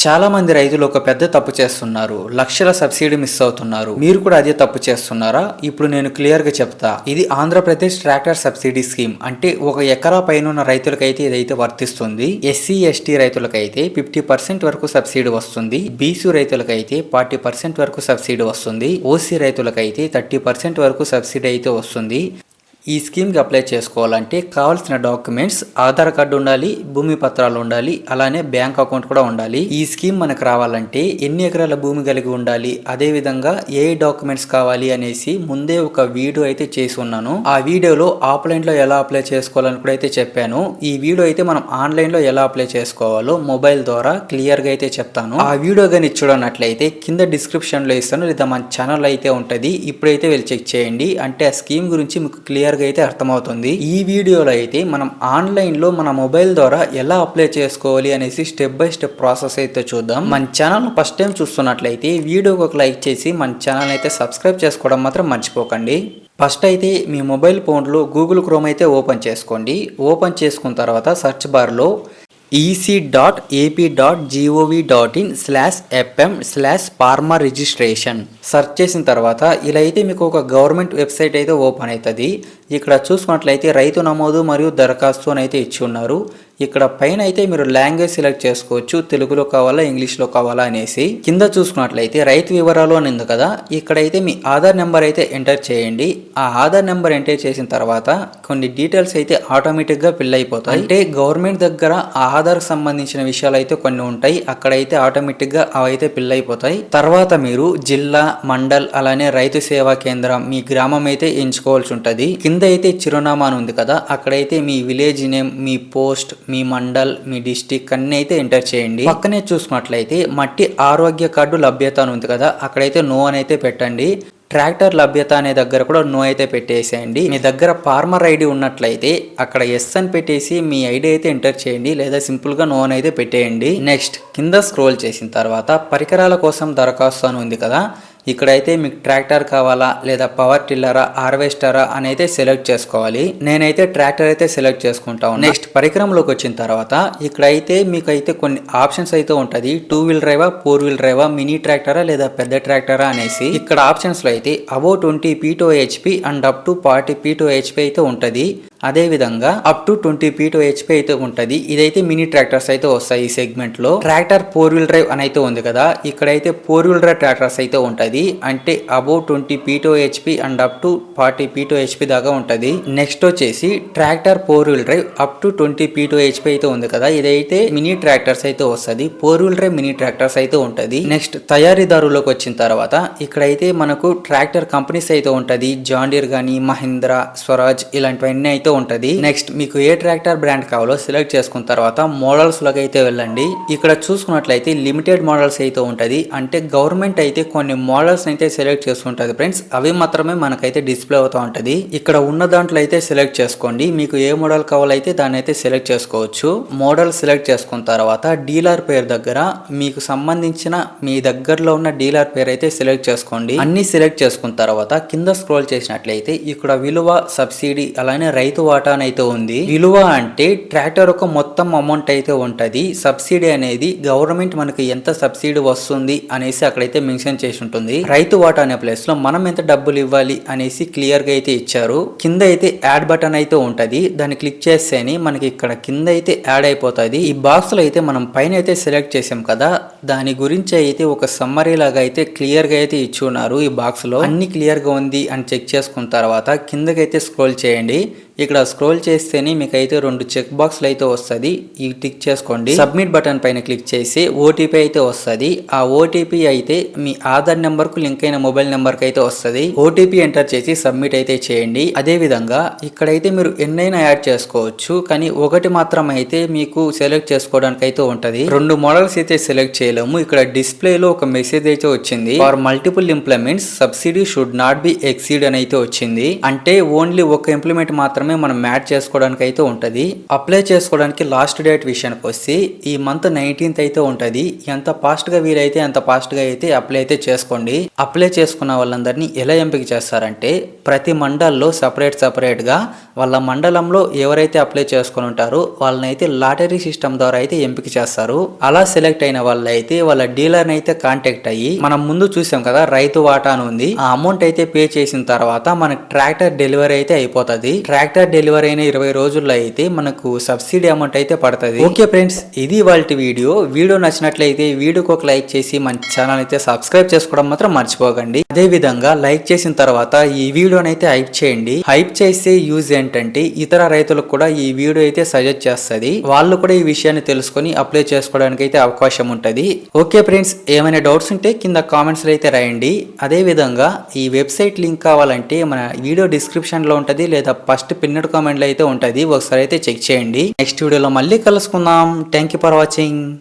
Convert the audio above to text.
చాలా మంది రైతులు ఒక పెద్ద తప్పు చేస్తున్నారు. లక్షల సబ్సిడీ మిస్ అవుతున్నారు. మీరు కూడా అదే తప్పు చేస్తున్నారా? ఇప్పుడు నేను క్లియర్ గా చెప్తా. ఇది ఆంధ్రప్రదేశ్ ట్రాక్టర్ సబ్సిడీ స్కీమ్. అంటే ఒక ఎకరా పైన ఉన్న రైతులకైతే ఇదైతే వర్తిస్తుంది. ఎస్సీ ఎస్టీ రైతులకైతే 50% వరకు సబ్సిడీ వస్తుంది. బీసీ రైతులకైతే 40% వరకు సబ్సిడీ వస్తుంది. ఓసీ రైతులకైతే 30% వరకు సబ్సిడీ అయితే వస్తుంది. ఈ స్కీమ్కి అప్లై చేసుకోవాలంటే కావాల్సిన డాక్యుమెంట్స్ ఆధార్ కార్డు ఉండాలి, భూమి పత్రాలు ఉండాలి, అలానే బ్యాంక్ అకౌంట్ కూడా ఉండాలి. ఈ స్కీమ్ మనకు రావాలంటే ఎన్ని ఎకరాల భూమి కలిగి ఉండాలి, అదే విధంగా ఏ డాక్యుమెంట్స్ కావాలి అనేసి ముందే ఒక వీడియో అయితే చేసి ఉన్నాను. ఆ వీడియోలో ఆఫ్లైన్ లో ఎలా అప్లై చేసుకోవాలని కూడా అయితే చెప్పాను. ఈ వీడియో అయితే మనం ఆన్లైన్ లో ఎలా అప్లై చేసుకోవాలో మొబైల్ ద్వారా క్లియర్ గా అయితే చెప్తాను. ఆ వీడియో కానీ చూడనట్లయితే కింద డిస్క్రిప్షన్ లో ఇస్తాను, లేదా మన ఛానల్ అయితే ఉంటది. ఇప్పుడైతే వెళ్ళి చెక్ చేయండి. అంటే ఆ స్కీమ్ గురించి మీకు క్లియర్ అయితే అర్థమవుతుంది. ఈ వీడియోలో అయితే మనం ఆన్లైన్ లో మన మొబైల్ ద్వారా ఎలా అప్లై చేసుకోవాలి అనేసి స్టెప్ బై స్టెప్ ప్రాసెస్ అయితే చూద్దాం. మన ఛానల్ ఫస్ట్ టైం చూస్తున్నట్లయితే వీడియోకి ఒక లైక్ చేసి మన ఛానల్ అయితే సబ్స్క్రైబ్ చేసుకోవడం మాత్రం మర్చిపోకండి. ఫస్ట్ అయితే మీ మొబైల్ ఫోన్లో గూగుల్ క్రోమ్ అయితే ఓపెన్ చేసుకోండి. ఓపెన్ చేసుకున్న తర్వాత సెర్చ్ బార్లో ec.ap.gov.in/fm/farmer registration సెర్చ్ చేసిన తర్వాత ఇలా అయితే మీకు ఒక గవర్నమెంట్ వెబ్సైట్ అయితే ఓపెన్ అవుతుంది. ఇక్కడ చూసుకున్నట్లయితే రైతు నమోదు మరియు దరఖాస్తు అని అయితే ఇచ్చి ఉన్నారు. ఇక్కడ పైన అయితే మీరు లాంగ్వేజ్ సెలెక్ట్ చేసుకోవచ్చు, తెలుగులో కావాలా ఇంగ్లీష్లో కావాలా అనేసి. కింద చూసుకున్నట్లయితే రైతు వివరాలు అని ఉంది కదా, ఇక్కడైతే మీ ఆధార్ నెంబర్ అయితే ఎంటర్ చేయండి. ఆ ఆధార్ నెంబర్ ఎంటర్ చేసిన తర్వాత కొన్ని డీటెయిల్స్ అయితే ఆటోమేటిక్గా ఫిల్ అయిపోతాయి. అంటే గవర్నమెంట్ దగ్గర ఆధార్ సంబంధించిన విషయాలు అయితే కొన్ని ఉంటాయి, అక్కడైతే ఆటోమేటిక్గా అవైతే ఫిల్ అయిపోతాయి. తర్వాత మీరు జిల్లా, మండల్, అలానే రైతు సేవా కేంద్రం మీ గ్రామం అయితే ఎంచుకోవాల్సి ఉంటుంది. కింద అయితే చిరునామా అని ఉంది కదా, అక్కడైతే మీ విలేజ్ నేమ్, మీ పోస్ట్, మీ మండల్, మీ డిస్టిక్ అన్ని అయితే ఎంటర్ చేయండి. పక్కనే చూసుకున్నట్లయితే మట్టి ఆరోగ్య కార్డు లభ్యత అని ఉంది కదా, అక్కడైతే నో అని అయితే పెట్టండి. ట్రాక్టర్ లభ్యత అనే దగ్గర కూడా నో అయితే పెట్టేసేయండి. మీ దగ్గర ఫార్మర్ ఐడి ఉన్నట్లయితే అక్కడ ఎస్ అని పెట్టేసి మీ ఐడి అయితే ఎంటర్ చేయండి, లేదా సింపుల్ గా నో అని అయితే పెట్టేయండి. నెక్స్ట్ కింద స్క్రోల్ చేసిన తర్వాత పరికరాల కోసం దరఖాస్తు అని ఉంది కదా, ఇక్కడైతే మీకు ట్రాక్టర్ కావాలా, లేదా పవర్ టిల్లరా, హార్వెస్టరా అని అయితే సెలెక్ట్ చేసుకోవాలి. నేనైతే ట్రాక్టర్ అయితే సెలెక్ట్ చేసుకుంటాను. నెక్స్ట్ పరికరంలోకి వచ్చిన తర్వాత ఇక్కడైతే మీకు అయితే కొన్ని ఆప్షన్స్ అయితే ఉంటది. 2 వీల్ డ్రైవా, 4 వీల్ డ్రైవా, మినీ ట్రాక్టరా లేదా పెద్ద ట్రాక్టరా అనేసి. ఇక్కడ ఆప్షన్స్ లో అయితే about 20 p/hp and up to 40 p/hp అయితే ఉంటది. అదే విధంగా అప్ టు 20 p/hp అయితే ఉంటది. ఇదైతే మినీ ట్రాక్టర్స్ అయితే వస్తాయి ఈ సెగ్మెంట్ లో. ట్రాక్టర్ 4 వీల్ డ్రైవ్ అని అయితే ఉంది కదా, ఇక్కడైతే 4 వీల్ డ్రైవ్ ట్రాక్టర్స్ అయితే ఉంటది. అంటే about 20 p/hp and up to 40 p/hp దాకా ఉంటది. నెక్స్ట్ వచ్చేసి tractor 4 wheel drive up to 20 p/hp అయితే ఉంది కదా, ఇదైతే మినీ ట్రాక్టర్స్ అయితే వస్తుంది. 4 వీల్ డ్రైవ్ మినీ ట్రాక్టర్స్ అయితే ఉంటది. నెక్స్ట్ తయారీదారులోకి వచ్చిన తర్వాత ఇక్కడైతే మనకు ట్రాక్టర్ కంపెనీస్ అయితే ఉంటది. జాన్ డీర్ గానీ, మహీంద్రా, స్వరాజ్ ఇలాంటివన్నీ అయితే ఉంటది. నెక్స్ట్ మీకు ఏ ట్రాక్టర్ బ్రాండ్ కావాలో సెలెక్ట్ చేసుకున్న తర్వాత మోడల్స్ లోకి అయితే వెళ్ళండి. ఇక్కడ చూసుకున్నట్లయితే లిమిటెడ్ మోడల్స్ అయితే ఉంటది. అంటే గవర్నమెంట్ అయితే కొన్ని మోడల్స్ అయితే సెలెక్ట్ చేసుకుంటది ఫ్రెండ్స్, అవి మాత్రమే మనకైతే డిస్ప్లే అవుతూ ఉంటది. ఇక్కడ ఉన్న దాంట్లో అయితే సెలెక్ట్ చేసుకోండి. మీకు ఏ మోడల్ కావాలైతే దాన్ని అయితే సెలెక్ట్ చేసుకోవచ్చు. మోడల్ సెలెక్ట్ చేసుకున్న తర్వాత డీలర్ పేరు దగ్గర మీకు సంబంధించిన మీ దగ్గరలో ఉన్న డీలర్ పేరు అయితే సెలెక్ట్ చేసుకోండి. అన్ని సెలెక్ట్ చేసుకున్న తర్వాత కింద స్క్రోల్ చేసినట్లయితే ఇక్కడ విలువ, సబ్సిడీ, అలానే రైతు వాటా అయితే ఉంది. విలువ అంటే ట్రాక్టర్ యొక్క మొత్తం అమౌంట్ అయితే ఉంటది. సబ్సిడీ అనేది గవర్నమెంట్ మనకి ఎంత సబ్సిడీ వస్తుంది అనేసి అక్కడైతే మెన్షన్ చేసి ఉంటుంది. రైతు వాటా అనే ప్లేస్ లో మనం ఎంత డబ్బులు ఇవ్వాలి అనేసి క్లియర్ గా అయితే ఇచ్చారు. కింద అయితే యాడ్ బటన్ అయితే ఉంటది, దాన్ని క్లిక్ చేస్తేనే మనకి ఇక్కడ కింద అయితే యాడ్ అయిపోతుంది. ఈ బాక్స్ లో అయితే మనం పైన అయితే సెలెక్ట్ చేసాం కదా, దాని గురించి అయితే ఒక సమ్మరీ లాగా అయితే క్లియర్ గా అయితే ఇచ్చి ఉన్నారు. ఈ బాక్స్ లో అన్ని క్లియర్ గా ఉంది అని చెక్ చేసుకున్న తర్వాత కిందకైతే స్క్రోల్ చేయండి. ఇక్కడ స్క్రోల్ చేస్తేనే మీకు అయితే 2 చెక్ బాక్స్లు అయితే వస్తుంది. ఈ టిక్ చేసుకోండి. సబ్మిట్ బటన్ పైన క్లిక్ చేసి ఓటీపీ అయితే వస్తుంది. ఆ ఓటీపీ అయితే మీ ఆధార్ నెంబర్ కు లింక్ అయిన మొబైల్ నెంబర్ కి అయితే వస్తుంది. ఓటీపీ ఎంటర్ చేసి సబ్మిట్ అయితే చేయండి. అదే విధంగా ఇక్కడైతే మీరు ఎన్నైనా యాడ్ చేసుకోవచ్చు, కానీ ఒకటి మాత్రం అయితే మీకు సెలెక్ట్ చేసుకోవడానికి అయితే ఉంటది. 2 మోడల్స్ అయితే సెలెక్ట్ చేయలేము. ఇక్కడ డిస్ప్లే లో ఒక మెసేజ్ అయితే వచ్చింది, for multiple implements subsidy should not be exceed అని అయితే వచ్చింది. అంటే ఓన్లీ ఒక ఇంప్లిమెంట్ మాత్రం మాత్రమే మనం యాడ్ చేసుకోవడానికి అయితే ఉంటుంది. అప్లై చేసుకోవడానికి లాస్ట్ డేట్ విషయానికి వస్తే ఈ మంత్ 19th అయితే ఉంటుంది. ఎంత ఫాస్ట్ గా వీలైతే అంత ఫాస్ట్ గా అయితే అప్లై అయితే చేసుకోండి. అప్లై చేసుకున్న వాళ్ళందరినీ ఎలా ఎంపిక చేస్తారంటే ప్రతి మండల్లో సపరేట్ గా వాళ్ళ మండలంలో ఎవరైతే అప్లై చేసుకుని ఉంటారో వాళ్ళని అయితే లాటరీ సిస్టమ్ ద్వారా అయితే ఎంపిక చేస్తారు. అలా సెలెక్ట్ అయిన వాళ్ళు అయితే వాళ్ళ డీలర్ అయితే కాంటాక్ట్ అయ్యి, మనం ముందు చూసాం కదా రైతు వాటా అని ఉంది, ఆ అమౌంట్ అయితే పే చేసిన తర్వాత మనకు ట్రాక్టర్ డెలివరీ అయితే అయిపోతుంది. ట్రాక్టర్ డెలివరీ అయిన 20 రోజుల్లో అయితే మనకు సబ్సిడీ అమౌంట్ అయితే పడుతుంది. ఓకే ఫ్రెండ్స్, ఇది వాళ్ళ వీడియో నచ్చినట్లయితే వీడియోకి ఒక లైక్ చేసి మన ఛానల్ అయితే సబ్స్క్రైబ్ చేసుకోవడం మాత్రం మర్చిపోకండి. అదే విధంగా లైక్ చేసిన తర్వాత ఈ వీడియోని అయితే హైప్ చేయండి. హైప్ చేసే యూజ్ ఏంటంటే ఇతర రైతులకు కూడా ఈ వీడియో అయితే సజెస్ట్ చేస్తుంది. వాళ్ళు కూడా ఈ విషయాన్ని తెలుసుకొని అప్లై చేసుకోవడానికి అయితే అవకాశం ఉంటుంది. ఓకే ఫ్రెండ్స్, ఏమైనా డౌట్స్ ఉంటే కింద కామెంట్స్ లో అయితే రాయండి. అదే విధంగా ఈ వెబ్సైట్ లింక్ కావాలంటే మన వీడియో డిస్క్రిప్షన్ లో ఉంటది, లేదా ఫస్ట్ పిన్నెడ్ కామెంట్ లో అయితే ఉంటది. ఒకసారి అయితే చెక్ చేయండి. నెక్స్ట్ వీడియోలో మళ్ళీ కలుసుకుందాం. Thank you for watching.